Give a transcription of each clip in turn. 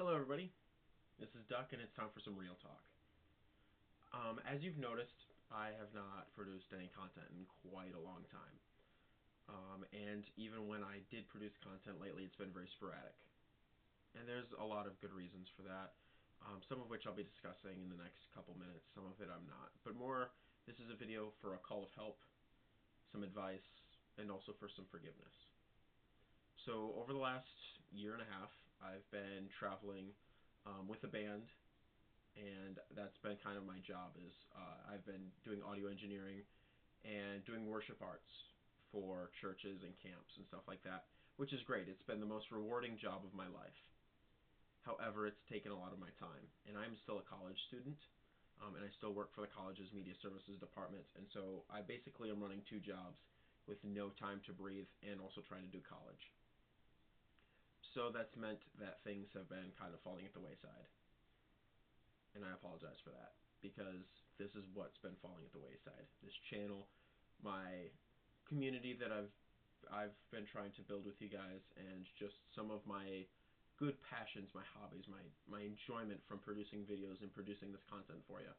Hello, everybody. This is Duck, and it's time for some real talk. As you've noticed, I have not produced any content in quite a long time. And even when I did produce content lately, it's been very sporadic. And there's a lot of good reasons for that, some of which I'll be discussing in the next couple minutes, some of it I'm not. But more, this is a video for a call of help, some advice, and also for some forgiveness. So over the last year and a half, I've been traveling with a band, and that's been kind of my job. Is I've been doing audio engineering and doing worship arts for churches and camps and stuff like that, which is great. It's been the most rewarding job of my life. However, it's taken a lot of my time, and I'm still a college student, and I still work for the college's media services department, and so I basically am running two jobs with no time to breathe and also trying to do college. So that's meant that things have been kind of falling at the wayside. And I apologize for that, because this is what's been falling at the wayside. This channel, my community that I've been trying to build with you guys, and just some of my good passions, my hobbies, my enjoyment from producing videos and producing this content for you,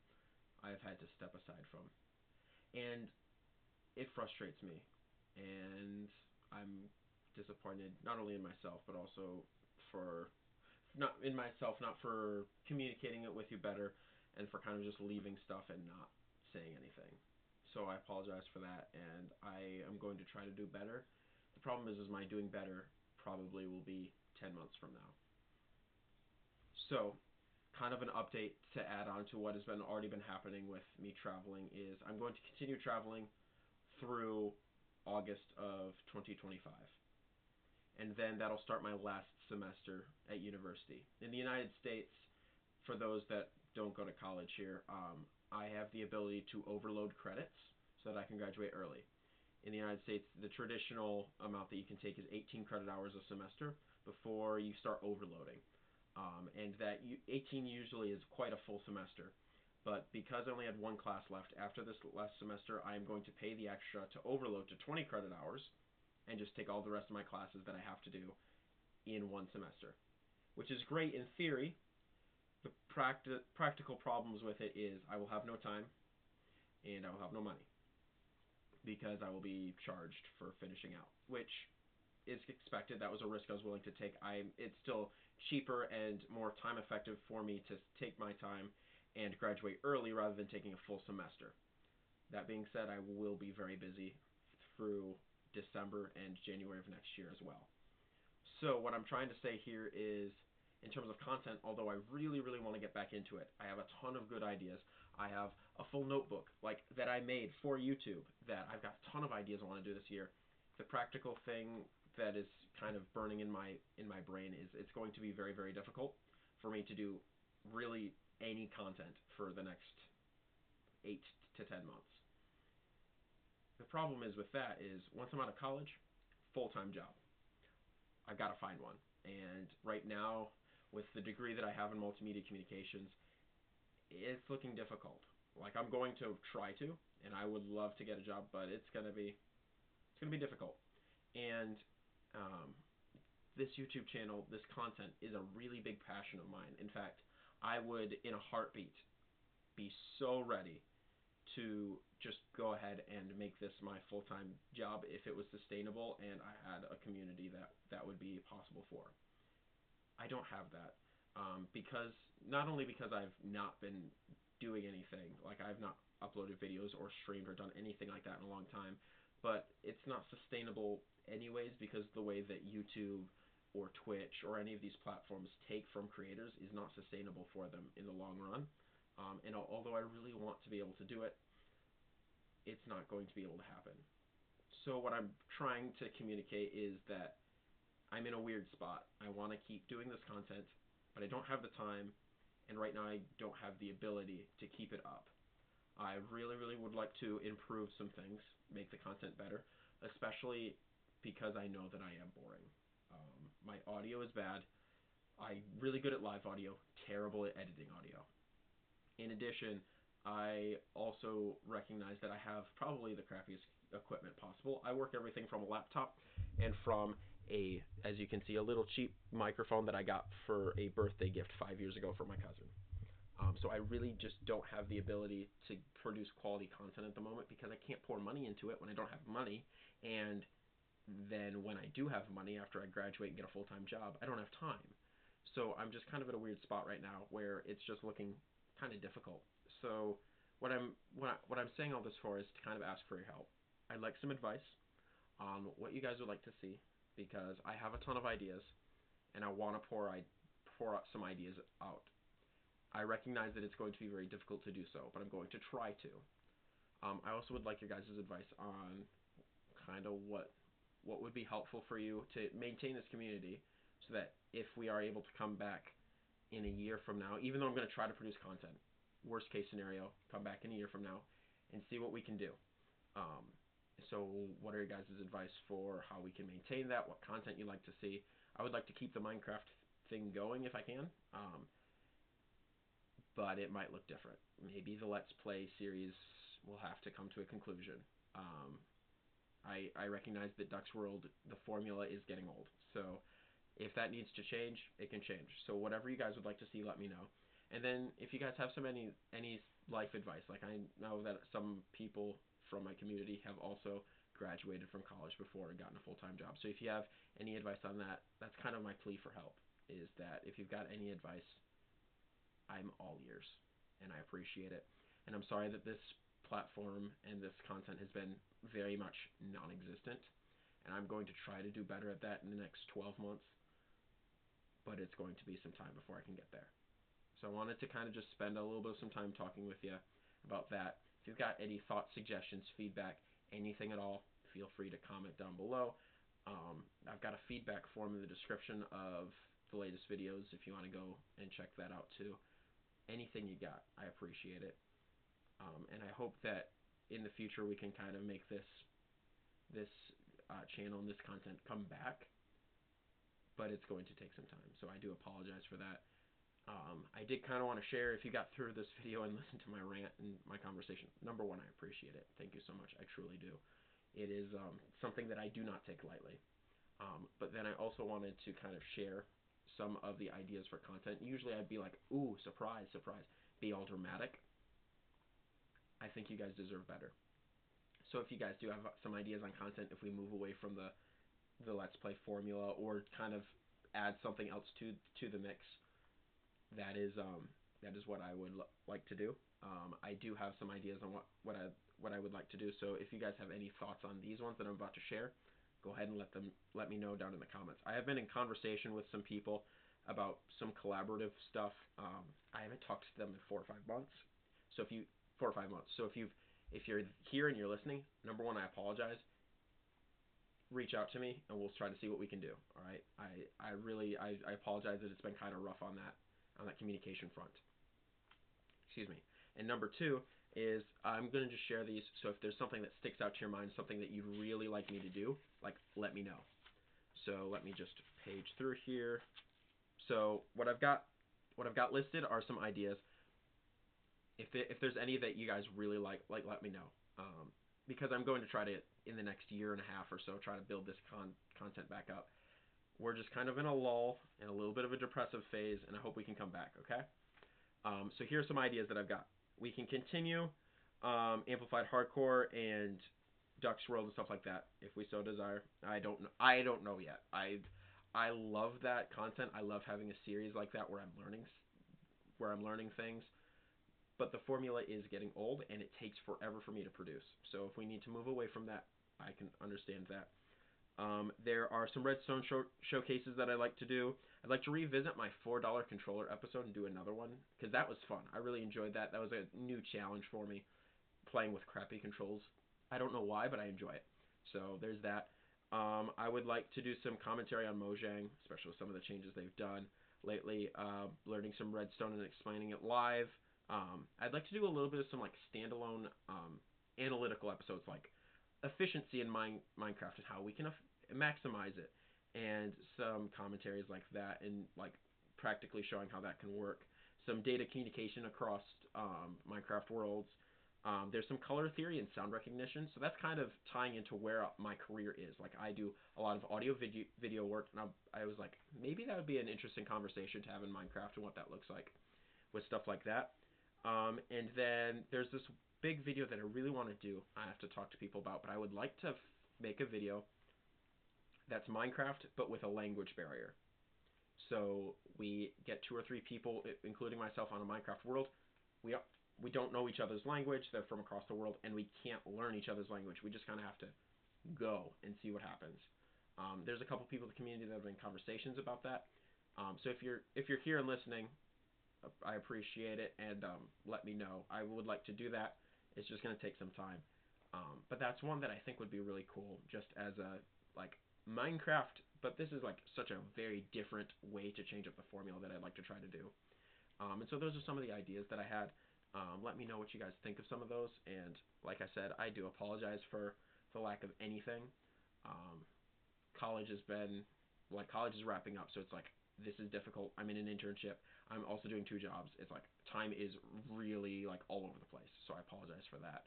I've had to step aside from. And it frustrates me, and I'm disappointed not only in myself but also for not for communicating it with you better, and for kind of just leaving stuff and not saying anything. So I apologize for that, and I am going to try to do better. The problem is my doing better probably will be 10 months from now. So, kind of an update to add on to what has already been happening with me traveling is I'm going to continue traveling through August of 2025. And then that'll start my last semester at university. In the United States, for those that don't go to college here, I have the ability to overload credits so that I can graduate early. In the United States, the traditional amount that you can take is 18 credit hours a semester before you start overloading. And that 18 usually is quite a full semester. But because I only had one class left after this last semester, I am going to pay the extra to overload to 20 credit hours and just take all the rest of my classes that I have to do in one semester, which is great in theory. The practical problems with it is I will have no time and I will have no money because I will be charged for finishing out, which is expected. That was a risk I was willing to take. It's still cheaper and more time effective for me to take my time and graduate early rather than taking a full semester. That being said, I will be very busy through December and January of next year as well. So what I'm trying to say here is, in terms of content, although I really, really want to get back into it, I have a ton of good ideas. I have a full notebook that I made for YouTube that I've got a ton of ideas I want to do this year. The practical thing that is kind of burning in my brain is it's going to be very, very difficult for me to do really any content for the next 8 to 10 months. The problem is with that is once I'm out of college, full-time job. I've got to find one. And right now, with the degree that I have in multimedia communications, it's looking difficult. I'm going to try to, and I would love to get a job, but it's gonna be difficult. And this YouTube channel, this content, is a really big passion of mine. In fact, I would, in a heartbeat, be so ready to just go ahead and make this my full-time job if it was sustainable and I had a community that would be possible for. I don't have that, because not only because I've not been doing anything, I've not uploaded videos or streamed or done anything like that in a long time, but it's not sustainable anyways because the way that YouTube or Twitch or any of these platforms take from creators is not sustainable for them in the long run. And although I really want to be able to do it, it's not going to be able to happen. So what I'm trying to communicate is that I'm in a weird spot. I want to keep doing this content, but I don't have the time, and right now I don't have the ability to keep it up. I really, really would like to improve some things, make the content better, especially because I know that I am boring. My audio is bad. I'm really good at live audio, terrible at editing audio. In addition, I also recognize that I have probably the crappiest equipment possible. I work everything from a laptop and from as you can see, a little cheap microphone that I got for a birthday gift 5 years ago for my cousin. So I really just don't have the ability to produce quality content at the moment because I can't pour money into it when I don't have money, and then when I do have money after I graduate and get a full time job, I don't have time. So I'm just kind of at a weird spot right now where it's just looking kind of difficult. So what I'm saying all this for is to kind of ask for your help. I'd like some advice on what you guys would like to see because I have a ton of ideas and I want to pour out some ideas out. I recognize that it's going to be very difficult to do so, but I'm going to try to. I also would like your guys' advice on kind of what would be helpful for you to maintain this community so that if we are able to come back in a year from now, even though I'm going to try to produce content, worst case scenario, come back in a year from now and see what we can do. Um, so, what are your guys' advice for how we can maintain that? What content you like to see? I would like to keep the Minecraft thing going if I can, but it might look different. Maybe the Let's Play series will have to come to a conclusion. Um, I recognize that Duck's World, the formula is getting old. So if that needs to change, it can change. So whatever you guys would like to see, let me know. And then if you guys have any life advice, like I know that some people from my community have also graduated from college before and gotten a full-time job. So if you have any advice on that, that's kind of my plea for help, is that if you've got any advice, I'm all ears and I appreciate it. And I'm sorry that this platform and this content has been very much non-existent, and I'm going to try to do better at that in the next 12 months, but it's going to be some time before I can get there. So I wanted to kind of just spend a little bit of some time talking with you about that. If you've got any thoughts, suggestions, feedback, anything at all, feel free to comment down below. I've got a feedback form in the description of the latest videos if you want to go and check that out too. Anything you got, I appreciate it. And I hope that in the future we can kind of make this channel and this content come back, but it's going to take some time. So I do apologize for that. I did kind of want to share, if you got through this video and listened to my rant and my conversation, number one, I appreciate it. Thank you so much. I truly do. It is something that I do not take lightly. But then I also wanted to kind of share some of the ideas for content. Usually I'd be like, ooh, surprise, surprise, be all dramatic. I think you guys deserve better. So if you guys do have some ideas on content, if we move away from the Let's Play formula or kind of add something else to the mix, that is what I would like to do. I do have some ideas on what I would like to do. So if you guys have any thoughts on these ones that I'm about to share, go ahead and let me know down in the comments. I have been in conversation with some people about some collaborative stuff. I haven't talked to them in 4 or 5 months. So if you 4 or 5 months. So if you're here and you're listening, number one, I apologize. Reach out to me and we'll try to see what we can do. All right. I apologize that it's been kind of rough on that communication front. Excuse me. And number two is I'm going to just share these. So if there's something that sticks out to your mind, something that you'd really like me to do, like, let me know. So let me just page through here. So what I've got listed are some ideas. If there's any that you guys really like let me know. Because I'm going to try to, in the next year and a half or so, try to build this content back up. We're just kind of in a lull, in a little bit of a depressive phase, and I hope we can come back, okay? So here's some ideas that I've got. We can continue Amplified Hardcore and Duck's World and stuff like that, if we so desire. I don't know yet. I love that content. I love having a series like that where I'm learning things. But the formula is getting old, and it takes forever for me to produce. So if we need to move away from that, I can understand that. There are some Redstone showcases that I like to do. I'd like to revisit my $4 controller episode and do another one, because that was fun. I really enjoyed that. That was a new challenge for me, playing with crappy controls. I don't know why, but I enjoy it. So there's that. I would like to do some commentary on Mojang, especially with some of the changes they've done lately. Learning some Redstone and explaining it live. I'd like to do a little bit of some like standalone analytical episodes, like efficiency in Minecraft and how we can maximize it, and some commentaries like that, and like practically showing how that can work. Some data communication across Minecraft worlds. There's some color theory and sound recognition, so that's kind of tying into where my career is. Like I do a lot of audio video work, and I was like, maybe that would be an interesting conversation to have in Minecraft and what that looks like with stuff like that. And then there's this big video that I really want to do. I have to talk to people about, but I would like to make a video that's Minecraft but with a language barrier. So we get two or three people, including myself, on a Minecraft world. We we don't know each other's language. They're from across the world, and we can't learn each other's language. We just kind of have to go and see what happens. There's a couple people in the community that have been conversations about that. So if you're here and listening, I appreciate it, and let me know. I would like to do that. It's just going to take some time. But that's one that I think would be really cool, just as a like Minecraft. But this is like such a very different way to change up the formula that I'd like to try to do. And so those are some of the ideas that I had. Let me know what you guys think of some of those. And like I said, I do apologize for the lack of anything. Um, college has been college is wrapping up, so it's like this is difficult. I'm in an internship. I'm also doing two jobs. It's like time is really like all over the place. So I apologize for that.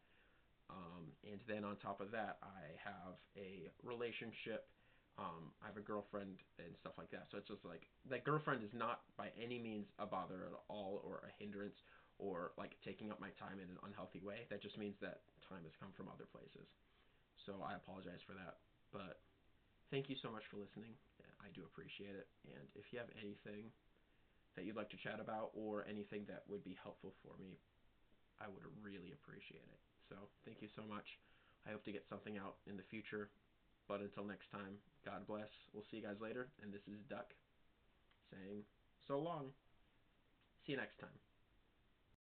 And then on top of that, I have a relationship. I have a girlfriend and stuff like that. So it's just like that girlfriend is not by any means a bother at all or a hindrance or like taking up my time in an unhealthy way. That just means that time has come from other places. So I apologize for that. But thank you so much for listening. I do appreciate it. And if you have anything that you'd like to chat about or anything that would be helpful for me, I would really appreciate it. So thank you so much. I hope to get something out in the future. But until next time, God bless. We'll see you guys later. And this is Duck saying so long. See you next time.